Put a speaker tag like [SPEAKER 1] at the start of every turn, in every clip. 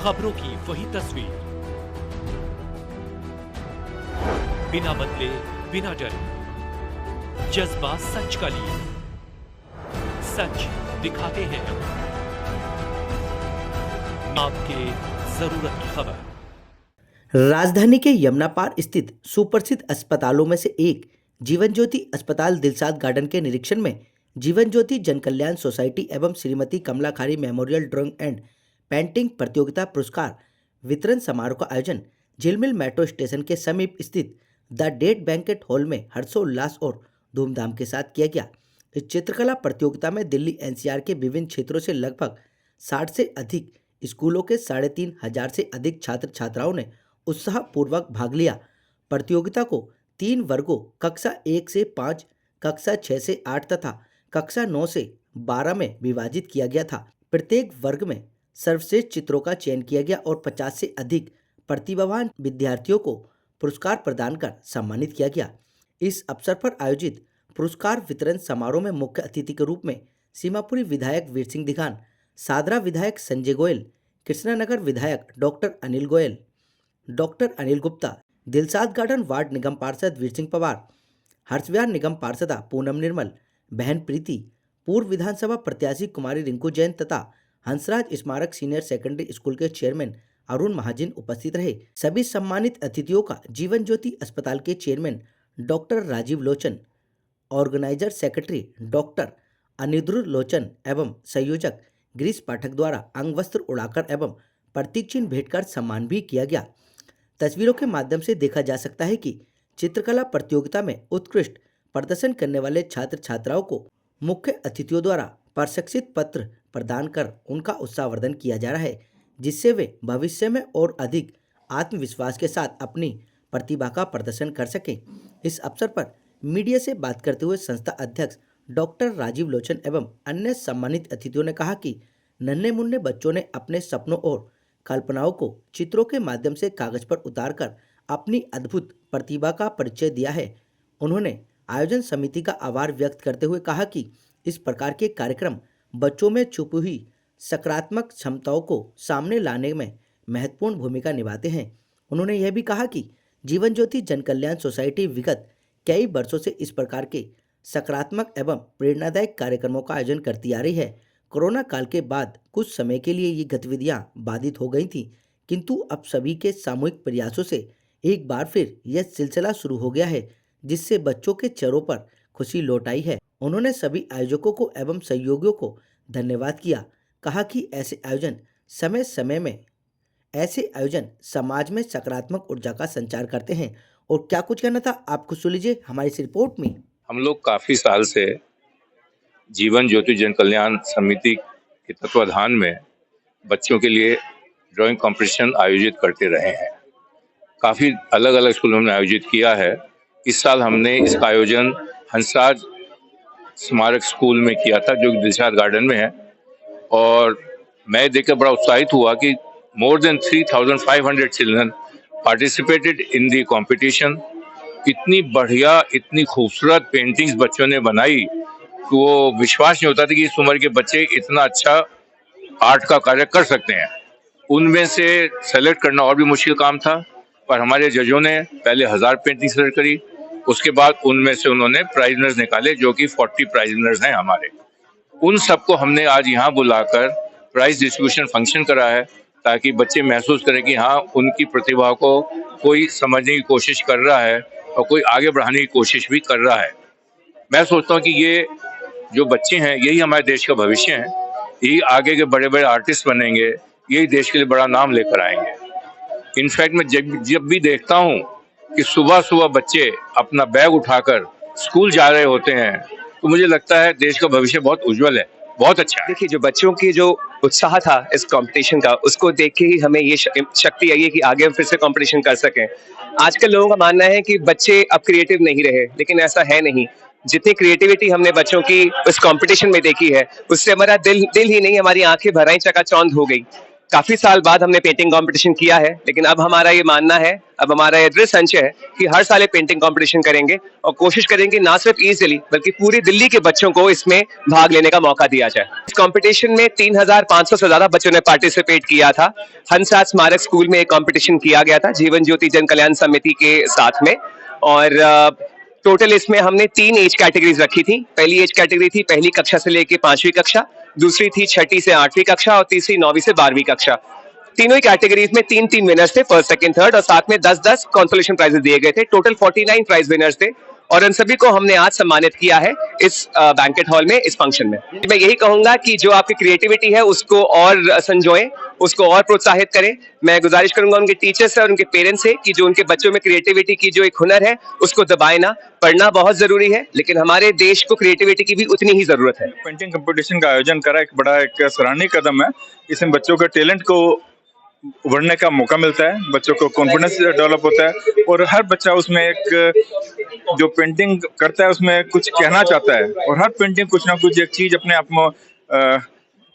[SPEAKER 1] खबरों की वही तस्वीर, बिना बदले बिना डरे, जज्बा सच का लिए, सच दिखाते हैं आपके जरूरत की खबर।
[SPEAKER 2] राजधानी के यमुना पार स्थित सुप्रसिद्ध अस्पतालों में से एक जीवन ज्योति अस्पताल दिलशाद गार्डन के निरीक्षण में जीवन ज्योति जन कल्याण सोसाइटी एवं श्रीमती कमला खारी मेमोरियल ड्राइंग एंड पेंटिंग प्रतियोगिता पुरस्कार वितरण समारोह का आयोजन झिलमिल मेट्रो स्टेशन के समीप स्थित द डेट बैंकेट हॉल में हर्षोल्लास और धूमधाम के साथ किया गया। इस चित्रकला प्रतियोगिता में दिल्ली एनसीआर के विभिन्न क्षेत्रों से लगभग 60 से अधिक स्कूलों के 3,500 से अधिक छात्र छात्राओं ने उत्साहपूर्वक भाग लिया। प्रतियोगिता को 3 वर्गों कक्षा 1 से 5, कक्षा 6 से 8 तथा कक्षा 9 से 12 में विभाजित किया गया था। प्रत्येक वर्ग में सर्वश्रेष्ठ चित्रों का चयन किया गया और 50 से अधिक प्रतिभावान विद्यार्थियों को पुरस्कार प्रदान कर सम्मानित किया गया। इस अवसर पर आयोजित पुरस्कार वितरण समारोह में मुख्य अतिथि के रूप में सीमापुरी विधायक वीर सिंह दिघान, सादरा विधायक संजय गोयल, कृष्णानगर विधायक doctor Anil Goyal, doctor Anil Gupta, Dilshad Garden ward निगम पार्षद वीर सिंह पवार, हर्षविहार निगम पार्षदा पूनम निर्मल, बहन प्रीति, पूर्व विधानसभा प्रत्याशी कुमारी रिंकू जैन तथा हंसराज स्मारक सीनियर सेकेंडरी स्कूल के चेयरमैन अरुण महाजन उपस्थित रहे। सभी सम्मानित अतिथियों का जीवन ज्योति अस्पताल के chairman doctor Rajiv Lochan, organiser secretary doctor Anirudh लोचन एवं संयोजक गिरीश पाठक द्वारा अंग वस्त्र उड़ाकर एवं प्रतीक चिन्ह भेंटकर सम्मान भी किया गया। तस्वीरों के माध्यम से देखा जा सकता है कि चित्रकला प्रतियोगिता में उत्कृष्ट प्रदर्शन करने वाले छात्र छात्राओं को मुख्य अतिथियों द्वारा प्रशस्ति पत्र प्रदान कर उनका उत्साहवर्धन किया जा रहा है, जिससे वे भविष्य में और अधिक आत्मविश्वास के साथ अपनी प्रतिभा का प्रदर्शन कर सकें। इस अवसर पर मीडिया से बात करते हुए संस्था अध्यक्ष डॉक्टर राजीव लोचन एवं अन्य सम्मानित अतिथियों ने कहा कि नन्हे मुन्ने बच्चों ने अपने सपनों और कल्पनाओं को चित्रों के माध्यम से कागज पर उतारकर अपनी अद्भुत प्रतिभा का परिचय दिया है। उन्होंने आयोजन समिति का आभार व्यक्त करते हुए कहा कि इस प्रकार के कार्यक्रम बच्चों में छुपी हुई सकारात्मक क्षमताओं को सामने लाने में महत्वपूर्ण भूमिका निभाते हैं। उन्होंने यह भी कहा कि जीवन ज्योति जन कल्याण सोसाइटी विगत कई वर्षों से इस प्रकार के सकारात्मक एवं प्रेरणादायक कार्यक्रमों का आयोजन करती आ रही है। कोरोना काल के बाद कुछ समय के लिए ये गतिविधियां बाधित हो गई थीं, किंतु अब सभी के सामूहिक प्रयासों से एक बार फिर यह सिलसिला शुरू हो गया है, जिससे बच्चों के चेहरों पर खुशी लौट आई है। उन्होंने सभी आयोजकों को एवं सहयोगियों को धन्यवाद किया। कहा कि ऐसे आयोजन समाज में सकारात्मक ऊर्जा का संचार करते हैं। और क्या कुछ कहना था आपको सुन लीजिए हमारी इस रिपोर्ट में।
[SPEAKER 3] हम लोग काफी साल से जीवन ज्योति जन कल्याण समिति के तत्वाधान में बच्चों के लिए ड्राइंग कंपटीशन आयोजित करते रहे हैं। काफी अलग अलग स्कूलों में आयोजित किया है। इस साल हमने इसका आयोजन हंसराज स्मारक स्कूल में किया था, जो दिलशाद गार्डन में है। और मैं देखकर बड़ा उत्साहित हुआ कि more than 3,500 children participated in the competition. इतनी बढ़िया, इतनी खूबसूरत पेंटिंग्स बच्चों ने बनाई कि वो विश्वास नहीं होता था कि इस उम्र के बच्चे इतना अच्छा आर्ट का कार्य कर सकते हैं। उनमें से सेलेक्ट करना और भी मुश्किल काम था, पर हमारे जजों ने पहले 1000 पेंटिंग सेलेक्ट करी। उसके बाद उनमें से उन्होंने प्राइज विनर्स निकाले, जो कि 40 प्राइज विनर्स हैं हमारे। उन सबको हमने आज यहाँ बुलाकर प्राइज डिस्ट्रीब्यूशन फंक्शन करा है, ताकि बच्चे महसूस करें कि हाँ, उनकी प्रतिभा को कोई समझने की कोशिश कर रहा है और कोई आगे बढ़ाने की कोशिश भी कर रहा है। मैं सोचता हूँ कि ये जो बच्चे हैं, यही हमारे देश का भविष्य है। यही आगे के बड़े बड़े आर्टिस्ट बनेंगे, यही देश के लिए बड़ा नाम लेकर आएंगे। इनफैक्ट मैं जब भी देखता हूँ कि सुबह सुबह बच्चे अपना बैग उठाकर स्कूल जा रहे होते हैं, तो मुझे लगता है देश का भविष्य बहुत उज्जवल है, बहुत अच्छा है।
[SPEAKER 4] देखिए, जो बच्चों की जो उत्साह था इस कंपटीशन का, उसको देख के ही हमें ये शक्ति आई है कि आगे हम फिर से कंपटीशन कर सकें। आजकल लोगों का मानना है कि बच्चे अब क्रिएटिव नहीं रहे, लेकिन ऐसा है नहीं। जितनी क्रिएटिविटी हमने बच्चों की उस कंपटीशन में देखी है, उससे हमारा दिल ही नहीं, हमारी आंखें भर आई, चकाचौंध हो गई। काफी साल बाद हमने पेंटिंग कंपटीशन किया है, लेकिन अब हमारा ये मानना है, अब हमारा ये दृढ़ संशय है कि हर साल ये पेंटिंग कंपटीशन करेंगे और कोशिश करेंगे ना सिर्फ ईस्ट दिल्ली बल्कि पूरी दिल्ली के बच्चों को इसमें भाग लेने का मौका दिया जाए। इस कंपटीशन में 3500 से ज्यादा बच्चों ने पार्टिसिपेट किया था। हंसा स्मारक स्कूल में एक कंपटीशन किया गया था जीवन ज्योति जन कल्याण समिति के साथ में, और टोटल इसमें हमने 3 एज कैटेगरीज रखी थी। पहली एज कैटेगरी थी पहली कक्षा से लेके 5वीं कक्षा, दूसरी थी 6ठी से 8वीं कक्षा और तीसरी 9वीं से 12वीं कक्षा। तीनों ही कैटेगरीज में 3 विनर्स थे, फर्स्ट सेकंड थर्ड, और साथ में 10 कंसोलेशन प्राइजेस दिए गए थे। टोटल 49 प्राइज विनर्स थे और उन सभी को हमने आज सम्मानित किया है इस बैंकेट हॉल में, इस फंक्शन में। मैं यही कहूंगा कि जो आपकी क्रिएटिविटी है उसको और संजोएं, उसको और प्रोत्साहित करें। मैं गुजारिश करूंगा उनके टीचर्स से और उनके पेरेंट्स से कि जो उनके बच्चों में क्रिएटिविटी की जो एक हुनर है उसको दबाए ना। पढ़ना बहुत जरूरी है, लेकिन हमारे देश को क्रिएटिविटी की भी उतनी ही जरूरत है।
[SPEAKER 5] पेंटिंग कंपटीशन का आयोजन करा एक बड़ा एक सराहनीय कदम है। इसमें बच्चों के टैलेंट को उभरने का मौका मिलता है, बच्चों को कॉन्फिडेंस डेवलप होता है और हर बच्चा उसमें एक जो पेंटिंग करता है उसमें कुछ कहना चाहता है और हर पेंटिंग कुछ ना कुछ एक चीज अपने आप में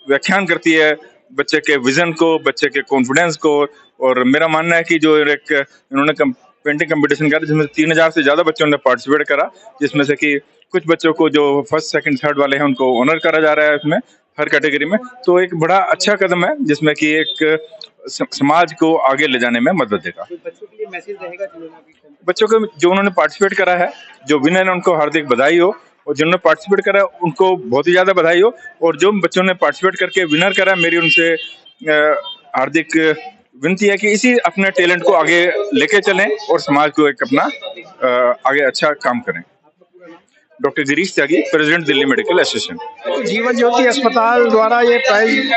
[SPEAKER 5] व्याख्यान करती है बच्चे के विजन को, बच्चे के कॉन्फिडेंस को। और मेरा मानना है कि जो एक इन्होंने पेंटिंग कंपटीशन करा जिसमें 3000 से ज्यादा बच्चों ने पार्टिसिपेट करा, जिसमें से कि कुछ बच्चों को जो फर्स्ट सेकंड थर्ड वाले हैं उनको ऑनर करा जा रहा है इसमें हर कैटेगरी में। तो एक बड़ा अच्छा कदम है जिसमें कि एक समाज को आगे ले जाने में मदद देगा।
[SPEAKER 6] बच्चों के लिए मैसेज रहेगा
[SPEAKER 5] बच्चों को जो उन्होंने पार्टिसिपेट करा है, जो विनर है उनको हार्दिक बधाई हो, और जिन्होंने पार्टिसिपेट करा है उनको बहुत ही ज्यादा बधाई हो, और जो बच्चों ने पार्टिसिपेट करके विनर करा मेरी उनसे हार्दिक विनती है कि इसी अपने टैलेंट को आगे लेके चलें और समाज को एक अपना आगे अच्छा काम करें। डॉक्टर गिरीश त्यागी, president Delhi medical association.
[SPEAKER 6] Jeevan Jyoti अस्पताल द्वारा ये प्राइज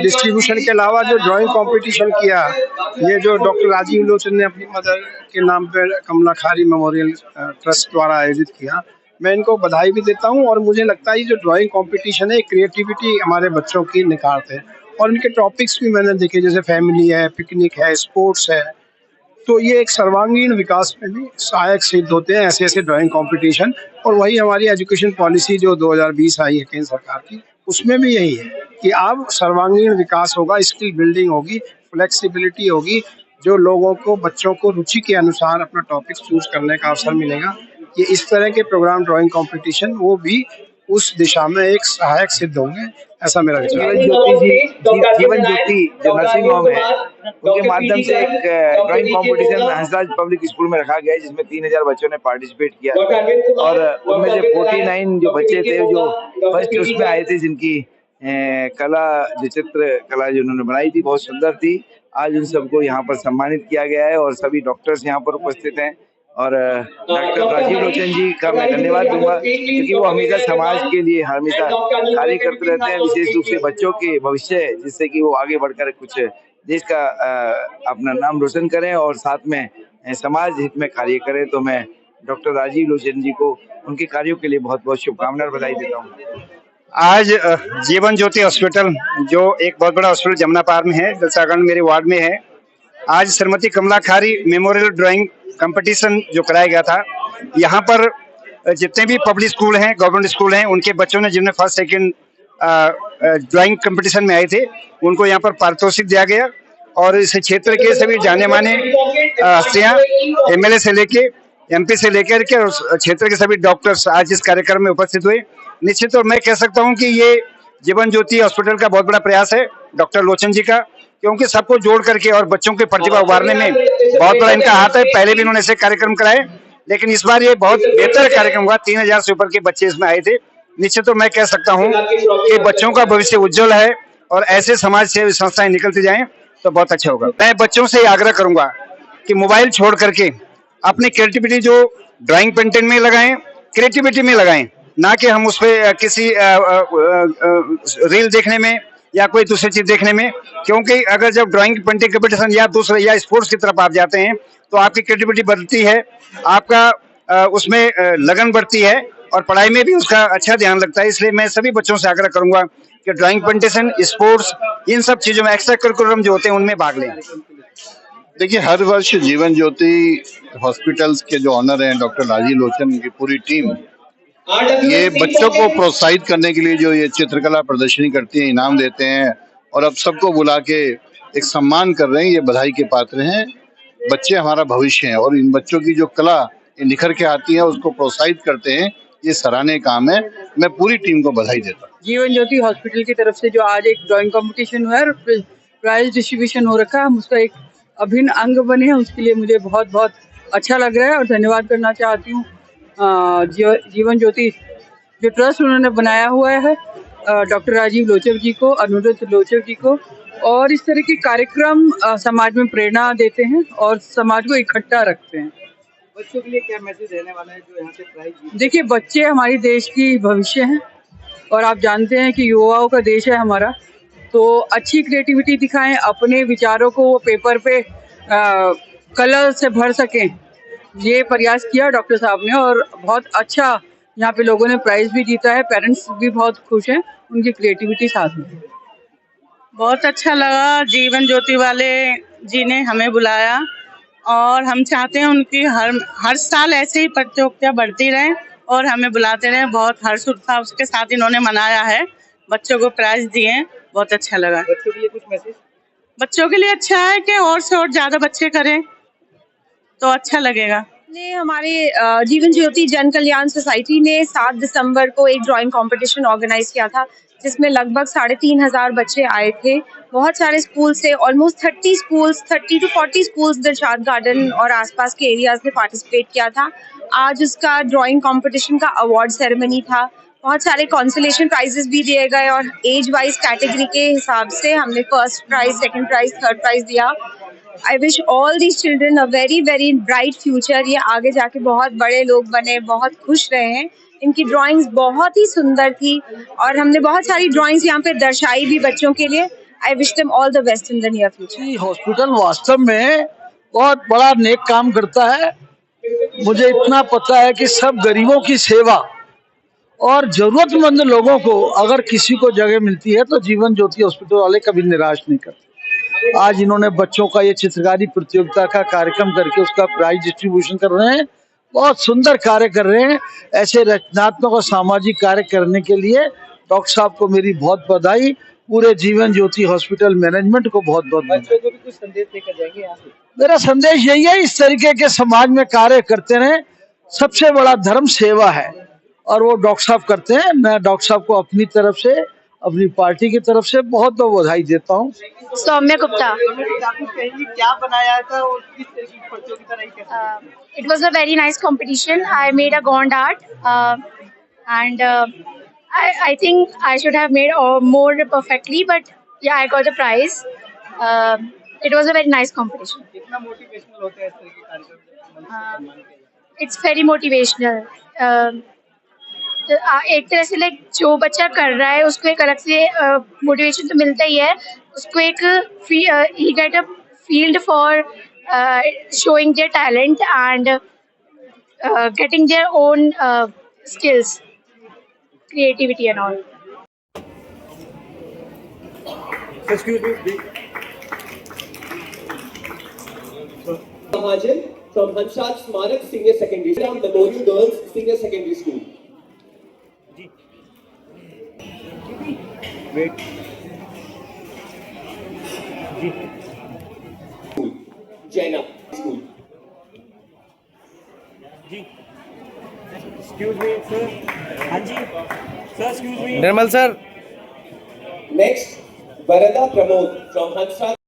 [SPEAKER 6] डिस्ट्रीब्यूशन के अलावा जो ड्राइंग कंपटीशन किया, ये जो डॉक्टर राजीव लोचन ने अपनी मदर के नाम पर कमला खारी मेमोरियल ट्रस्ट द्वारा आयोजित किया, मैं इनको बधाई भी देता हूँ। और मुझे लगता है ये जो ड्राइंग कंपटीशन है, क्रिएटिविटी हमारे बच्चों की निखारते हैं और इनके टॉपिक्स भी मैंने देखे, जैसे फैमिली है, पिकनिक है, स्पोर्ट्स है, तो ये एक सर्वांगीण विकास में भी सहायक सिद्ध होते हैं ऐसे ड्राइंग कंपटीशन। और वही हमारी एजुकेशन पॉलिसी जो 2020 आई है केंद्र सरकार की, उसमें भी यही है कि अब सर्वांगीण विकास होगा, स्किल बिल्डिंग होगी, फ्लेक्सिबिलिटी होगी, जो लोगों को, बच्चों को रुचि के अनुसार अपना टॉपिक चूज करने का अवसर मिलेगा। ये इस तरह के प्रोग्राम ड्राइंग कंपटीशन वो भी उस दिशा में एक सहायक सिद्ध होंगे, ऐसा मेरा विचार है।
[SPEAKER 7] जीवन ज्योति जो नर्सिंग होम है उनके माध्यम से एक drawing competition Hansraj public school में रखा गया है, जिसमें 3000 बच्चों ने पार्टिसिपेट किया और उनमें से 49 जो बच्चे थे जो फर्स्ट उसमें आए थे, जिनकी कला, जो चित्र कला जो उन्होंने बनाई थी बहुत सुंदर थी। आज उन सबको यहाँ पर सम्मानित किया गया है और सभी डॉक्टर्स यहाँ पर उपस्थित हैं। और डॉक्टर राजीव लोचन जी का मैं धन्यवाद दूंगा, क्योंकि वो हमेशा समाज के लिए हमेशा कार्य करते रहते हैं, विशेष रूप से बच्चों के भविष्य, जिससे कि वो आगे बढ़कर कुछ देश का अपना नाम रोशन करें और साथ में समाज हित में कार्य करें। तो मैं डॉक्टर राजीव लोचन जी को उनके कार्यों के लिए बहुत बहुत शुभकामनाएं और बधाई देता हूँ।
[SPEAKER 6] आज जीवन ज्योति हॉस्पिटल, जो एक बहुत बड़ा हॉस्पिटल जमुना पार में है, जलसागंज मेरे वार्ड में है, आज श्रीमती कमला खारी मेमोरियल ड्राइंग कंपटीशन जो कराया गया था, यहाँ पर जितने भी पब्लिक स्कूल हैं, गवर्नमेंट स्कूल हैं, उनके बच्चों ने जिन्हें फर्स्ट सेकंड ड्राइंग कंपटीशन में आए थे, उनको यहाँ पर पारितोषिक दिया गया। और इस क्षेत्र के सभी जाने माने हस्तियाँ, एमएलए से लेके एमपी से लेकर के और क्षेत्र के सभी डॉक्टर्स आज इस कार्यक्रम में उपस्थित हुए। निश्चित और मैं कह सकता हूँ कि ये जीवन ज्योति हॉस्पिटल का बहुत बड़ा प्रयास है डॉक्टर लोचन जी का, क्योंकि सबको जोड़ करके और बच्चों की प्रतिभा उभारने में बहुत बड़ा इनका हाथ है। पहले भी इन्होंने ऐसे कार्यक्रम कराए, लेकिन इस बार ये बहुत बेहतर कार्यक्रम हुआ। 3000 से ऊपर के बच्चे इसमें आए थे। निश्चित तो मैं कह सकता हूँ कि बच्चों का भविष्य उज्जवल है और ऐसे समाज सेवी संस्थाएं निकलती जाएं तो बहुत अच्छा होगा। मैं बच्चों से आग्रह करूंगा कि मोबाइल छोड़ करके अपनी क्रिएटिविटी जो ड्राइंग पेंटिंग में लगाएं, क्रिएटिविटी में लगाएं, ना कि हम उस पर किसी रील देखने में या कोई दूसरी चीज देखने में। क्योंकि अगर जब ड्राइंग पेंटिंग कंपटीशन या दूसरे या स्पोर्ट्स की तरफ आप जाते हैं तो आपकी क्रिएटिविटी बढ़ती है, आपका उसमें लगन बढ़ती है और पढ़ाई में भी उसका अच्छा ध्यान लगता है। इसलिए मैं सभी बच्चों से आग्रह करूंगा कि ड्राइंग कंपटीशन, स्पोर्ट्स, इन सब चीजों में, एक्स्ट्रा करिकुलम जो होते हैं उनमें भाग लें।
[SPEAKER 8] देखिए, हर वर्ष जीवन ज्योति हॉस्पिटल्स के जो ऑनर हैं डॉक्टर राजीव लोचन की पूरी टीम, ये बच्चों को प्रोत्साहित करने के लिए जो ये चित्रकला प्रदर्शनी करती है, इनाम देते हैं और अब सबको बुला के एक सम्मान कर रहे हैं, ये बधाई के पात्र हैं। बच्चे हमारा भविष्य हैं और इन बच्चों की जो कला निखर के आती है उसको प्रोत्साहित करते हैं, ये सराहनीय काम है। मैं पूरी टीम को बधाई देता हूँ।
[SPEAKER 9] जीवन ज्योति हॉस्पिटल की तरफ से जो आज एक ड्राइंग कंपटीशन हुआ है और प्राइज डिस्ट्रीब्यूशन हो रखा है, हम उसका एक अभिन्न अंग बने हैं, उसके लिए मुझे बहुत बहुत अच्छा लग रहा है और धन्यवाद करना चाहती हूँ जीवन ज्योति जो ट्रस्ट उन्होंने बनाया हुआ है, डॉक्टर राजीव लोचर जी को, अनुरुद्ध लोचर जी को। और इस तरह के कार्यक्रम समाज में प्रेरणा देते हैं और समाज को इकट्ठा रखते हैं।
[SPEAKER 7] बच्चों के लिए क्या मैसेज देने वाला है जो यहाँ से प्राइज?
[SPEAKER 9] देखिए, बच्चे हमारी देश की भविष्य हैं और आप जानते हैं कि युवाओं का देश है हमारा, तो अच्छी क्रिएटिविटी दिखाएं, अपने विचारों को वो पेपर पे कलर से भर सकें, ये प्रयास किया डॉक्टर साहब ने और बहुत अच्छा यहाँ पे लोगों ने प्राइज भी जीता है। पेरेंट्स भी बहुत खुश हैं, उनकी क्रिएटिविटी साथ में।
[SPEAKER 10] बहुत अच्छा लगा, जीवन ज्योति वाले जी ने हमें बुलाया और हम चाहते हैं उनकी हर साल ऐसे ही प्रतियोगिता बढ़ती रहे और हमें बुलाते रहे। बहुत हर्ष उत्साह उसके साथ इन्होंने मनाया है, बच्चों को प्राइज दिए, बहुत अच्छा लगा।
[SPEAKER 7] बच्चों के लिए कुछ मैसेज?
[SPEAKER 10] बच्चों के लिए अच्छा है कि और से और ज्यादा बच्चे करें तो अच्छा लगेगा।
[SPEAKER 11] ने हमारे जीवन ज्योति जन कल्याण सोसाइटी ने 7 दिसंबर को एक ड्राइंग कंपटीशन ऑर्गेनाइज किया था, जिसमें लगभग 3,500 बच्चे आए थे। बहुत सारे स्कूल से, almost 30 to 40 schools Dilshad garden और आसपास के एरियाज ने पार्टिसिपेट किया था। आज उसका ड्राइंग कंपटीशन का अवार्ड सेरेमनी था। बहुत सारे कंसोलेशन प्राइजेस भी दिए गए और एज वाइज कैटेगरी के हिसाब से हमने first prize, second prize, third prize दिया। I wish all these children a very very bright future। ये आगे जाके बहुत बड़े लोग बने, बहुत खुश रहे हैं। इनकी ड्राइंग्स बहुत ही सुंदर थी और हमने बहुत सारी ड्राइंग्स यहाँ पे दर्शाई भी बच्चों के लिए। I wish them all the best in the near future।
[SPEAKER 12] Hospital वास्तव में बहुत बड़ा नेक काम करता है। मुझे इतना पता है कि सब गरीबों की सेवा और जरूरतमंद लोगों को अगर किसी को जगह मिलती है तो जीवन ज्योति हॉस्पिटल वाले कभी निराश नहीं करते। आज इन्होंने बच्चों का ये चित्रकारी प्रतियोगिता का कार्यक्रम करके उसका प्राइज डिस्ट्रीब्यूशन कर रहे हैं, बहुत सुंदर कार्य कर रहे हैं। ऐसे रचनात्मक और सामाजिक कार्य करने के लिए डॉक्टर साहब को मेरी बहुत बधाई, पूरे जीवन ज्योति हॉस्पिटल मैनेजमेंट को बहुत बहुत बधाई।
[SPEAKER 7] कुछ संदेश लेकर जाएंगे यहाँ से?
[SPEAKER 12] मेरा संदेश यही है, इस तरीके के समाज में कार्य करते रहें। सबसे बड़ा धर्म सेवा है और वो डॉक्टर साहब करते हैं। मैं डॉक्टर साहब को अपनी तरफ से, अपनी पार्टी की तरफ से बहुत बहुत बधाई देता हूँ।
[SPEAKER 11] सौम्या गुप्ता।
[SPEAKER 7] क्या बनाया था और किस तरीके की प्रतियोगिता रही?
[SPEAKER 11] It was a very nice competition। I made a Gond art and I think I should have made more perfectly, but yeah, I got the prize। It was a very nice competition।
[SPEAKER 7] कितना motivational होता है इस तरह के कार्यक्रम?
[SPEAKER 11] It's very motivational। एक तरह से लाइक जो बच्चा कर रहा है उसको एक अलग से मोटिवेशन तो मिलता ही है, उसको एक he get a field for showing their talent and getting their own skills, creativity and all।
[SPEAKER 7] Excuse me।
[SPEAKER 13] Mahajan from Hanshat Smarak Senior Secondary School, Memorial Girls Senior Secondary School।
[SPEAKER 7] Wait।
[SPEAKER 13] Jaina School।
[SPEAKER 7] Excuse me sir। हाँ जी sir, excuse me।
[SPEAKER 12] Nirmal sir.
[SPEAKER 13] Next, Varada Pramod from Hanshat